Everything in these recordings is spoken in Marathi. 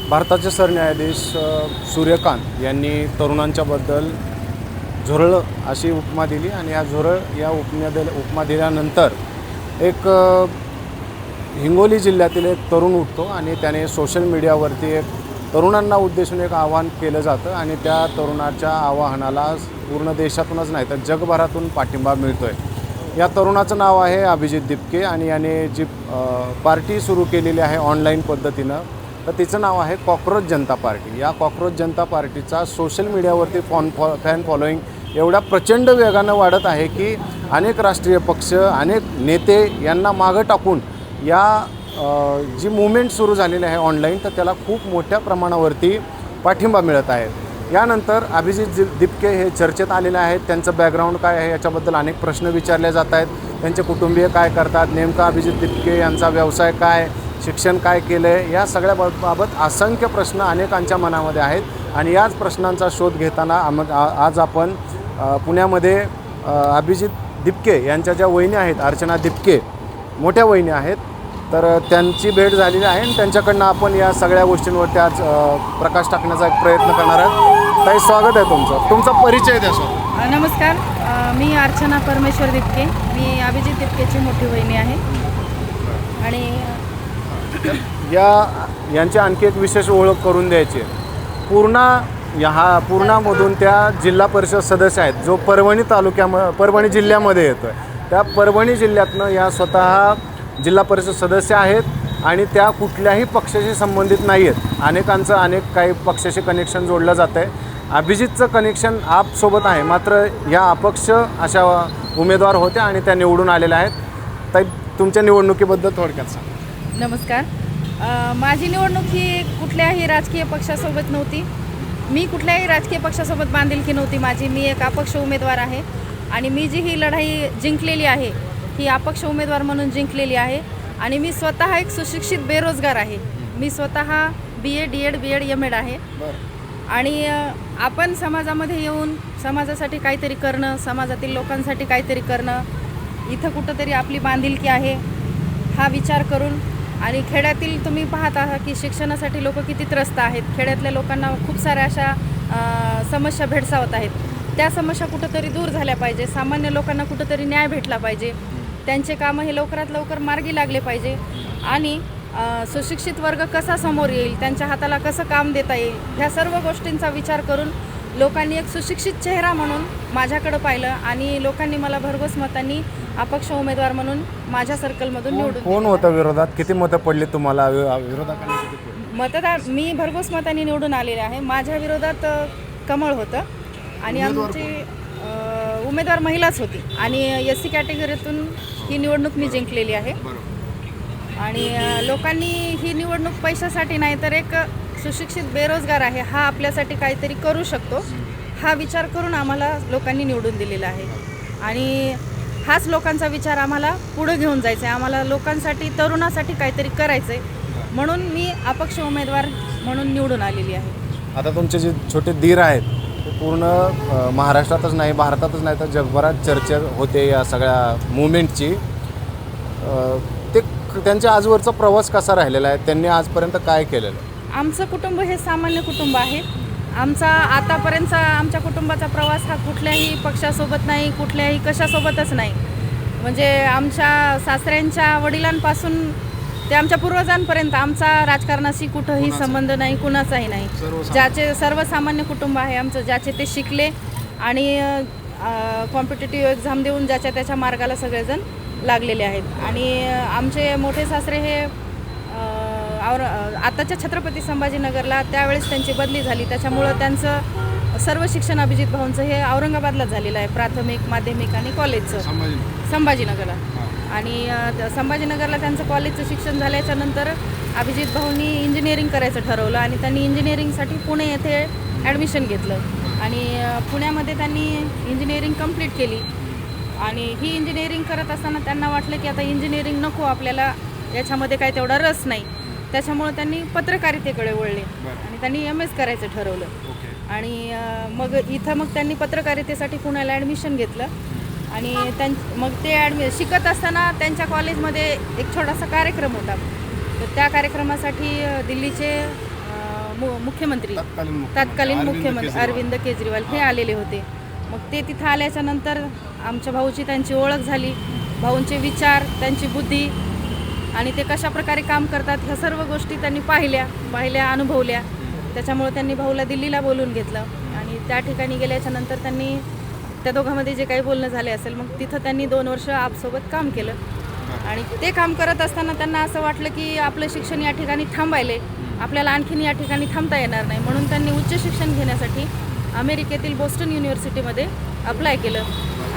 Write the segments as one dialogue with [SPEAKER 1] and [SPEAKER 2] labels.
[SPEAKER 1] भारताचे सरन्यायाधीश सूर्यकांत यांनी तरुणांच्याबद्दल झुरळ अशी उपमा दिली आणि या झुरळ या उपमा दिल्यानंतर एक हिंगोली जिल्ह्यातील एक तरुण उठतो आणि त्याने सोशल मीडियावरती एक तरुणांना उद्देशून एक आवाहन केलं जातं आणि त्या तरुणाच्या आवाहनाला पूर्ण देशातूनच नाही तर जगभरातून पाठिंबा मिळतो आहे। या तरुणाचं नाव आहे अभिजित दिपके आणि याने जी पार्टी सुरू केलेली आहे ऑनलाईन पद्धतीनं तर तिचं नाव आहे कॉकरोच जनता पार्टी। या कॉकरोच जनता पार्टीचा सोशल मीडियावरती फॅन फॉलोईंग एवढ्या प्रचंड वेगानं वाढत आहे की अनेक राष्ट्रीय पक्ष अनेक नेते यांना मागं टाकून या जी मूवमेंट सुरू झालेली आहे ऑनलाईन तर त्याला खूप मोठ्या प्रमाणावरती पाठिंबा मिळत आहे। यानंतर अभिजित दिपके हे चर्चेत आलेले आहेत। त्यांचं बॅकग्राऊंड काय आहे याच्याबद्दल अनेक प्रश्न विचारले जात आहेत। त्यांचे कुटुंबीय काय करतात, नेमका अभिजित दिपके यांचा व्यवसाय काय, शिक्षण काय केलं आहे, या सगळ्या बाबत असंख्य प्रश्न अनेकांच्या मनामध्ये आहेत आणि याच प्रश्नांचा शोध घेताना आज आपण पुण्यामध्ये अभिजित दिपके यांच्या ज्या वहिनी आहेत अर्चना दिपके मोठ्या वहिनी आहेत तर त्यांची भेट झालेली आहे आणि त्यांच्याकडनं आपण या सगळ्या गोष्टींवरती आज प्रकाश टाकण्याचा एक प्रयत्न करणार आहोत। ताई स्वागत आहे तुमचं, तुमचा परिचय द्या सर।
[SPEAKER 2] नमस्कार, मी अर्चना परमेश्वर दिपके, मी अभिजित दिपकेची मोठी वहिनी आहे आणि
[SPEAKER 1] यांची आणखी एक विशेष ओळख करून द्यायची पूर्णामधून त्या जिल्हा परिषद सदस्य आहेत जो परभणी जिल्ह्यामध्ये येतो आहे। त्या परभणी जिल्ह्यातनं या स्वतः जिल्हा परिषद सदस्य आहेत आणि त्या कुठल्याही पक्षाशी संबंधित नाही आहेत। अनेकांचं काही पक्षाशी कनेक्शन जोडलं जातं आहे। अभिजितचं कनेक्शन आपसोबत आहे, मात्र या अपक्ष अशा उमेदवार होत्या आणि त्या निवडून आलेल्या आहेत। तर तुमच्या निवडणुकीबद्दल थोडक्यात सांगा।
[SPEAKER 2] नमस्कार, माझी निवडणूक ही कुठल्याही राजकीय पक्षासोबत नव्हती। मी कुठल्याही राजकीय पक्षासोबत बांधिलकी नव्हती माझी। मी एक अपक्ष उमेदवार आहे आणि मी जी ही लढाई जिंकलेली आहे ही अपक्ष उमेदवार म्हणून जिंकलेली आहे आणि मी स्वतः एक सुशिक्षित बेरोजगार आहे। मी स्वतः BA DED BEd MAd आहे आणि आपण समाजामध्ये येऊन समाजासाठी काहीतरी करणं, समाजातील लोकांसाठी काहीतरी करणं, इथं कुठंतरी आपली बांधिलकी आहे हा विचार करून आणि खेड्यातील तुम्ही पाहत आहात की शिक्षणासाठी लोक किती त्रस्त आहेत। खेड्यातल्या लोकांना खूप साऱ्या अशा समस्या भेडसावत आहेत। त्या समस्या कुठंतरी दूर झाल्या पाहिजे, सामान्य लोकांना कुठंतरी न्याय भेटला पाहिजे, त्यांचे कामं हे लवकरात लवकर मार्गी लागले पाहिजे आणि सुशिक्षित वर्ग कसा समोर येईल, त्यांच्या हाताला कसं काम देता येईल, ह्या सर्व गोष्टींचा विचार करून लोकांनी एक सुशिक्षित चेहरा म्हणून माझ्याकडं पाहिलं आणि लोकांनी मला भरघोस मतांनी अपक्ष उमेदवार म्हणून माझ्या सर्कलमधून निवडून
[SPEAKER 1] कोण होतं विरोधात, किती मतं पडली तुम्हाला विरोधात?
[SPEAKER 2] मतदार मी भरघोस मतांनी निवडून आलेले आहे। माझ्या विरोधात कमळ होतं आणि आमची उमेदवार महिलाच होती आणि SC कॅटेगरीतून ही निवडणूक मी जिंकलेली आहे आणि लोकांनी ही निवडणूक पैशासाठी नाही तर एक सुशिक्षित बेरोजगार आहे हा आपल्यासाठी काहीतरी करू शकतो हा विचार करून आम्हाला लोकांनी निवडून दिलेला आहे आणि हाच लोकांचा विचार आम्हाला पुढे घेऊन जायचा आहे। आम्हाला लोकांसाठी तरुणासाठी काहीतरी करायचं आहे म्हणून मी अपक्ष उमेदवार म्हणून निवडून आलेली आहे।
[SPEAKER 1] आता तुमचे जे छोटे दीर आहेत ते पूर्ण महाराष्ट्रातच नाही भारतातच नाही तर जगभरात चर्चा होते या सगळ्या मुवमेंटची। ते त्यांच्या आजवरचा प्रवास कसा राहिलेला आहे, त्यांनी आजपर्यंत काय केलेलं आहे?
[SPEAKER 2] आमचं कुटुंब हे सामान्य कुटुंब आहे। आमचा आतापर्यंतचा आमच्या कुटुंबाचा प्रवास हा कुठल्याही पक्षासोबत नाही, कुठल्याही कशासोबतच नाही। म्हणजे आमच्या सासऱ्यांच्या वडिलांपासून ते आमच्या पूर्वजांपर्यंत आमचा राजकारणाशी कुठंही संबंध नाही, कुणाचाही नाही। ज्याचे सर्वसामान्य कुटुंब आहे आमचं, ज्याचे ते शिकले आणि कॉम्पिटिटिव्ह एक्झाम देऊन ज्याच्या त्याच्या मार्गाला सगळेजण लागलेले आहेत आणि आमचे मोठे सासरे हे आताच्या छत्रपती संभाजीनगरला त्यावेळेस त्यांची बदली झाली त्याच्यामुळं त्यांचं सर्व शिक्षण अभिजित भाऊंचं हे औरंगाबादला झालेलं आहे, प्राथमिक माध्यमिक आणि कॉलेजचं संभाजीनगरला आणि संभाजीनगरला त्यांचं कॉलेजचं शिक्षण झाल्याच्या नंतर अभिजित भाऊंनी इंजिनिअरिंग करायचं ठरवलं आणि त्यांनी इंजिनिअरिंगसाठी पुणे येथे ॲडमिशन घेतलं आणि पुण्यामध्ये त्यांनी इंजिनिअरिंग कंप्लीट केली आणि ही इंजिनिअरिंग करत असताना त्यांना वाटलं की आता इंजिनिअरिंग नको, आपल्याला याच्यामध्ये काय तेवढा रस नाही, त्याच्यामुळे त्यांनी पत्रकारितेकडे वळले आणि त्यांनी MS करायचं ठरवलं आणि मग त्यांनी पत्रकारितेसाठी पुण्याला ॲडमिशन घेतलं आणि मग ते शिकत असताना त्यांच्या कॉलेजमध्ये एक छोटासा कार्यक्रम होता तर त्या कार्यक्रमासाठी दिल्लीचे मुख्यमंत्री
[SPEAKER 1] तत्कालीन
[SPEAKER 2] तत्कालीन मुख्यमंत्री
[SPEAKER 1] केजरीवाल.
[SPEAKER 2] अरविंद केजरीवाल हे आलेले होते. मग ते तिथं आल्याच्या नंतर आमच्या भाऊची त्यांची ओळख झाली. भाऊंचे विचार, त्यांची बुद्धी आणि ते कशा प्रकारे काम करतात ह्या सर्व गोष्टी त्यांनी पाहिल्या अनुभवल्या. त्याच्यामुळे त्यांनी भाऊला दिल्लीला बोलवून घेतलं आणि त्या ठिकाणी गेल्याच्या नंतर त्यांनी त्या दोघांमध्ये जे काही बोलणं झाले असेल मग तिथं त्यांनी 2 वर्ष आपसोबत काम केलं. आणि ते काम करत असताना त्यांना असं वाटलं की आपलं शिक्षण या ठिकाणी थांबायले, आपल्याला आणखीन या ठिकाणी थांबता येणार नाही, म्हणून त्यांनी उच्च शिक्षण घेण्यासाठी अमेरिकेतील बोस्टन युनिव्हर्सिटीमध्ये अप्लाय केलं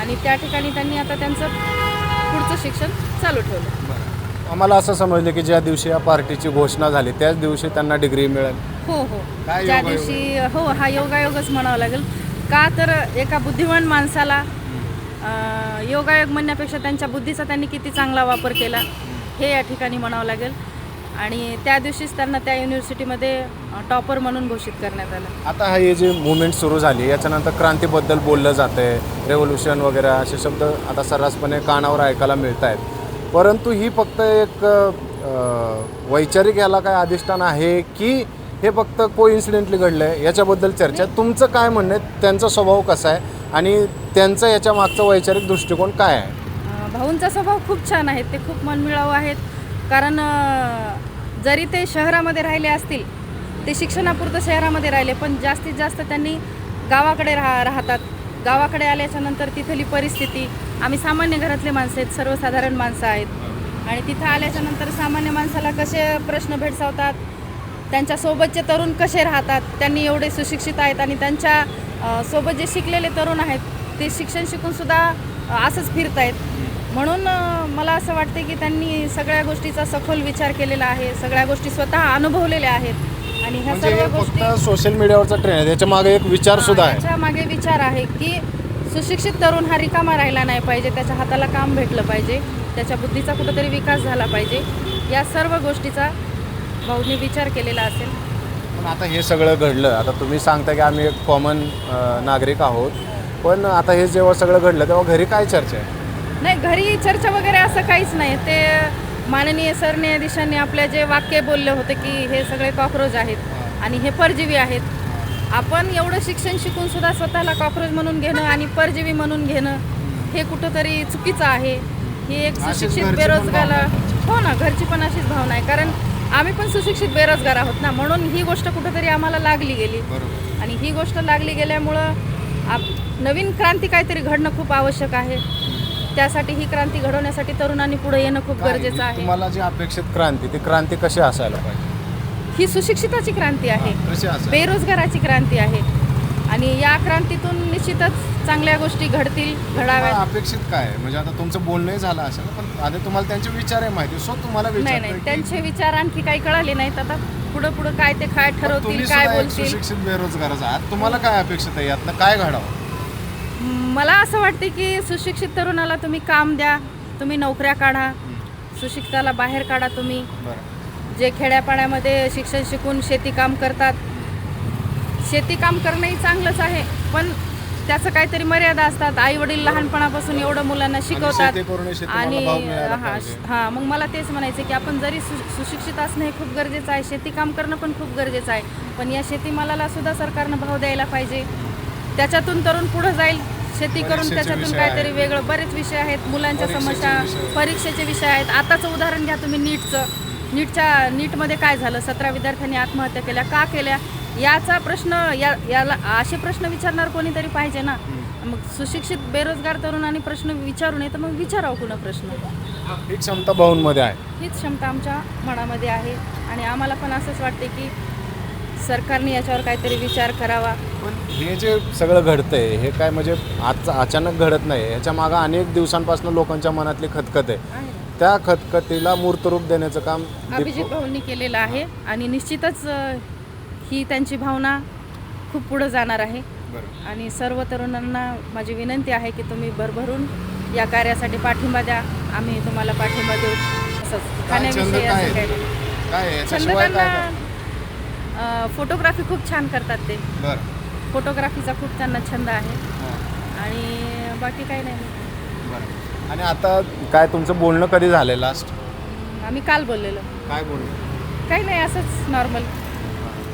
[SPEAKER 2] आणि त्या ठिकाणी त्यांनी आता त्यांचं पुढचं शिक्षण चालू ठेवलं.
[SPEAKER 1] आम्हाला असं समजलं की ज्या दिवशी या पार्टीची घोषणा झाली त्याच दिवशी त्यांना डिग्री मिळाली.
[SPEAKER 2] हो
[SPEAKER 1] काय
[SPEAKER 2] ज्या
[SPEAKER 1] योगायोग
[SPEAKER 2] दिवशी हा योगायोगच म्हणावं लागेल. का तर एका बुद्धिमान माणसाला योगायोग म्हणण्यापेक्षा त्यांच्या बुद्धीचा त्यांनी किती चांगला वापर केला हे या ठिकाणी म्हणावं लागेल. आणि त्या दिवशीच त्यांना त्या युनिव्हर्सिटीमध्ये टॉपर म्हणून घोषित करण्यात आलं.
[SPEAKER 1] आता हे जे मुवमेंट सुरू झाली याच्यानंतर क्रांतीबद्दल बोललं जातं आहे, रेव्होल्युशन वगैरे असे शब्द आता सर्रासपणे कानावर ऐकायला मिळत आहेत. परंतु ही फक्त एक वैचारिक याला काय अधिष्ठान आहे की हे फक्त कोइन्सिडेंटली घडलं आहे याच्याबद्दल चर्चा. तुमचं काय म्हणणं आहे, त्यांचा स्वभाव कसा आहे आणि त्यांचा याच्या मागचा वैचारिक दृष्टिकोन काय आहे?
[SPEAKER 2] भाऊंचा स्वभाव खूप छान आहे. ते खूप मनमिळाऊ आहेत. कारण जरी ते शहरामध्ये राहिले असतील, ते शिक्षणापुरतं शहरामध्ये राहिले, पण जास्तीत जास्त त्यांनी गावाकडे राहतात. गावाकडे आल्याच्या नंतर तिथली परिस्थिती, आम्ही सामान्य घरातले माणसं आहेत, सर्वसाधारण माणसं आहेत आणि तिथं आल्याच्या नंतर सामान्य माणसाला कसे प्रश्न भेडसावतात, त्यांच्यासोबतचे तरुण कसे राहतात, त्यांनी एवढे सुशिक्षित आहेत आणि त्यांच्या सोबत जे शिकलेले तरुण आहेत ते शिक्षण शिकूनसुद्धा असंच फिरत आहेत. म्हणून मला असं वाटते की त्यांनी सगळ्या गोष्टीचा सखोल विचार केलेला आहे, सगळ्या गोष्टी स्वतः अनुभवलेल्या आहेत आणि ह्या
[SPEAKER 1] म्हणजे
[SPEAKER 2] सर्व गोष्टी
[SPEAKER 1] फक्त सोशल मीडियावरचा ट्रेंड आहे, त्याच्या मागे एक विचार सुद्धा आहे.
[SPEAKER 2] त्याच्या मागे विचार आहे की सुशिक्षित तरुण हा रिकामा राहिला नाही पाहिजे, त्याच्या हाताला काम भेटलं पाहिजे, त्याच्या बुद्धीचा कुठंतरी विकास झाला पाहिजे. या सर्व गोष्टीचा भाऊंनी विचार केलेला असेल.
[SPEAKER 1] पण आता हे सगळं घडलं, आता तुम्ही सांगता की आम्ही एक कॉमन नागरिक आहोत, पण आता हे जेव्हा सगळं घडलं तेव्हा घरी काय चर्चा आहे?
[SPEAKER 2] नाही, घरी चर्चा वगैरे असं काहीच नाही. ते माननीय सरन्यायाधीशांनी आपले जे वाक्य बोलले होते की हे सगळे कॉक्रोच आहेत आणि हे परजीवी आहेत. आपण एवढं शिक्षण शिकून सुद्धा स्वतःला कॉक्रोच म्हणून घेणं आणि परजीवी म्हणून घेणं हे कुठंतरी चुकीचं आहे. ही एक सुशिक्षित बेरोजगाराला, हो ना, घरची पण अशीच भावना आहे. कारण आम्ही पण सुशिक्षित बेरोजगार आहोत ना, म्हणून ही गोष्ट कुठंतरी आम्हाला लागली गेली आणि ही गोष्ट लागली गेल्यामुळं नवीन क्रांती काहीतरी घडणं खूप आवश्यक आहे. त्यासाठी ही क्रांती घडवण्यासाठी तरुणांनी पुढे येणं खूप गरजेचं आहे.
[SPEAKER 1] तुम्हाला जी अपेक्षित क्रांती, ती क्रांती कशी असायला पाहिजे?
[SPEAKER 2] ही सुशिक्षिताची क्रांती आहे,
[SPEAKER 1] कशी असायला?
[SPEAKER 2] बेरोजगाराची क्रांती आहे आणि या क्रांतीतून निश्चितच चांगल्या गोष्टी घडतील, घडाव्यात.
[SPEAKER 1] अपेक्षित काय आहे? म्हणजे आता तुमचं बोलणंही झालं असेल, पण आता तुम्हाला त्यांचे विचार आहे माहिती, सो तुम्हाला
[SPEAKER 2] नाही,
[SPEAKER 1] विचारतोय की
[SPEAKER 2] त्यांचे विचार आणखी काही कळाले नाहीत. आता पुढं काय ते काय ठरवतील,
[SPEAKER 1] तुम्ही
[SPEAKER 2] काय
[SPEAKER 1] सुद्धा एक
[SPEAKER 2] बोलतील.
[SPEAKER 1] सुशिक्षित बेरोजगाराचा आहात, तुम्हाला काय अपेक्षित आहे, यातनं काय घडावं?
[SPEAKER 2] मला असं वाटते की सुशिक्षित तरुणाला तुम्ही काम द्या, तुम्ही नोकऱ्या काढा, सुशिक्षिताला बाहेर काढा. तुम्ही
[SPEAKER 1] बरं,
[SPEAKER 2] जे खेड्यापाड्यामध्ये शिक्षण शिकून शेतीकाम करतात, शेतीकाम करणंही चांगलंच आहे, पण त्याचं काहीतरी मर्यादा असतात. आई वडील लहानपणापासून एवढं मुलांना शिकवतात
[SPEAKER 1] शेती करून शेतीमालाला
[SPEAKER 2] आणि
[SPEAKER 1] भाव मिळायला पाहिजे.
[SPEAKER 2] हां, मग मला तेच म्हणायचं की आपण जरी सुशिक्षित असणं हे खूप गरजेचं आहे, शेतीकाम करणं पण खूप गरजेचं आहे, पण या शेतीमालाला सुद्धा सरकारनं भाव द्यायला पाहिजे. त्याच्यातून तरुण पुढं जाईल, शेती करून
[SPEAKER 1] परीक्षेचे
[SPEAKER 2] त्याच्यातून
[SPEAKER 1] विषय
[SPEAKER 2] काहीतरी
[SPEAKER 1] आहेत.
[SPEAKER 2] वेगळं, बरेच विषय आहेत, मुलांच्या
[SPEAKER 1] परीक्षेचे
[SPEAKER 2] समस्या,
[SPEAKER 1] विषय.
[SPEAKER 2] परीक्षेचे विषय आहेत. आताचं उदाहरण घ्या तुम्ही नीटमध्ये काय झालं, 17 विद्यार्थ्यांनी आत्महत्या केल्या, का केल्या? याचा प्रश्न याला असे प्रश्न विचारणार कोणीतरी पाहिजे ना. मग सुशिक्षित बेरोजगार तरुणांनी प्रश्न विचारू नये, तर मग विचारावं कुणा प्रश्न.
[SPEAKER 1] ही क्षमता भाऊंमध्ये आहे.
[SPEAKER 2] हीच क्षमता आमच्या मनामध्ये आहे आणि आम्हाला पण असंच वाटते की सरकारने याच्यावर काहीतरी विचार करावा.
[SPEAKER 1] पण हे जे सगळं घडतंय हे काय म्हणजे आज अचानक घडत नाही, ह्याच्या मागं अनेक दिवसांपासून लोकांच्या मनातली खतखत आहे. त्या खतखतीला मूर्तरूप देण्याचं काम
[SPEAKER 2] अभिजित भाऊंनी केलेलं आहे आणि निश्चितच ही त्यांची भावना खूप पुढं जाणार आहे. आणि सर्व तरुणांना माझी विनंती आहे की तुम्ही भरभरून या कार्यासाठी पाठिंबा द्या. आम्ही तुम्हाला पाठिंबा देऊ. असंच खाण्याविषयी असं काही नाही.
[SPEAKER 1] काय
[SPEAKER 2] छंद
[SPEAKER 1] याच्याशिवाय काय
[SPEAKER 2] त्यांना फोटोग्राफी खूप छान करतात. ते
[SPEAKER 1] बरं,
[SPEAKER 2] फोटोग्राफीचा खूप त्यांना छंद आहे
[SPEAKER 1] हां,
[SPEAKER 2] आणि बाकी काही नाही.
[SPEAKER 1] बरं. आणि आता काय तुमचं बोलणं कधी झालं लास्ट?
[SPEAKER 2] आम्ही काल बोललेलो.
[SPEAKER 1] काय बोलणं?
[SPEAKER 2] काही नाही, असंच नॉर्मल.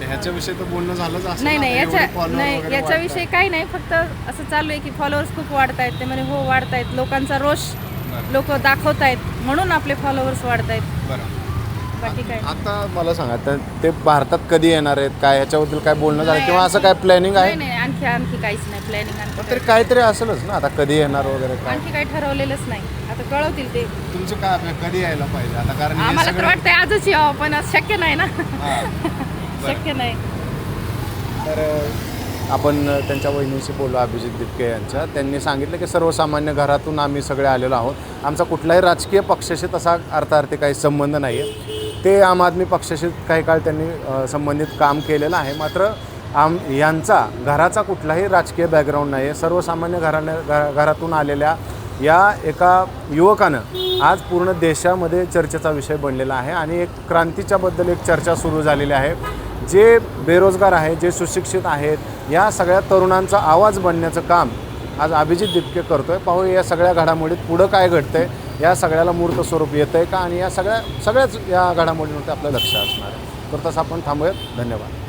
[SPEAKER 1] ह्याच्याविषयी तर बोलणं झालंच असं
[SPEAKER 2] नाही
[SPEAKER 1] ना,
[SPEAKER 2] नाही
[SPEAKER 1] आता एवढे follower
[SPEAKER 2] नाही
[SPEAKER 1] वगैरे
[SPEAKER 2] याच्याविषयी
[SPEAKER 1] वाढतायत.
[SPEAKER 2] काही नाही, फक्त असं चालू आहे की फॉलोअर्स खूप वाढत आहेत. ते म्हणे हो वाढत आहेत, लोकांचा रोष
[SPEAKER 1] बरं.
[SPEAKER 2] लोक दाखवत आहेत म्हणून आपले फॉलोअर्स वाढत आहेत,
[SPEAKER 1] बरं.
[SPEAKER 2] बाकी काय नाही.
[SPEAKER 1] आता मला सांगा ते भारतात कधी येणार आहेत काय, ह्याच्याबद्दल काय बोलणं झालं
[SPEAKER 2] नाही,
[SPEAKER 1] किंवा असं काय प्लॅनिंग आहे?
[SPEAKER 2] नाही नाही आणखी काहीच नाही प्लॅनिंग,
[SPEAKER 1] पण तरी काहीतरी असेलच ना, आता कधी येणार वगैरे काय
[SPEAKER 2] आणखी काही ठरवलेलंच नाही. आता कळवतील ते.
[SPEAKER 1] तुमचं काय अपेक्षा, कधी यायला पाहिजे आता, कारण हे
[SPEAKER 2] आम्हाला तर
[SPEAKER 1] सगळं-
[SPEAKER 2] वाटतंय आजच यावं, पण आज शक्य नाही ना.
[SPEAKER 1] हां. बरं.
[SPEAKER 2] शक्य नाही.
[SPEAKER 1] तर आपण त्यांच्या वहिनीशी बोललो, अभिजित दिपके यांच्या. त्यांनी सांगितलं की सर्वसामान्य घरातून आम्ही सगळे आलेलो आहोत. आमचा कुठलाही राजकीय पक्षाशी तसा अर्थार्थी काही संबंध नाही आहे. ते आम आदमी पक्षाशी काही काळ त्यांनी संबंधित काम केलेलं आहे. मात्र यांचा घराचा कुठलाही राजकीय बॅकग्राऊंड नाही आहे. सर्वसामान्य घरातून आलेल्या या एका युवकानं आज पूर्ण देशामध्ये चर्चेचा विषय बनलेला आहे आणि एक क्रांतीच्या बद्दल एक चर्चा सुरू झालेली आहे. जे बेरोजगार आहेत, जे सुशिक्षित आहेत, या सगळ्या तरुणांचा आवाज बनण्याचं काम आज अभिजित दिपके करतो आहे. पाहू या सगळ्या घडामोडीत पुढं काय घडतं आहे, या सगळ्याला मूर्त स्वरूप येतं आहे का, आणि या सगळ्याच या घडामोडींवरती आपलं लक्ष असणार आहे. तर तसं आपण थांबूयात. धन्यवाद.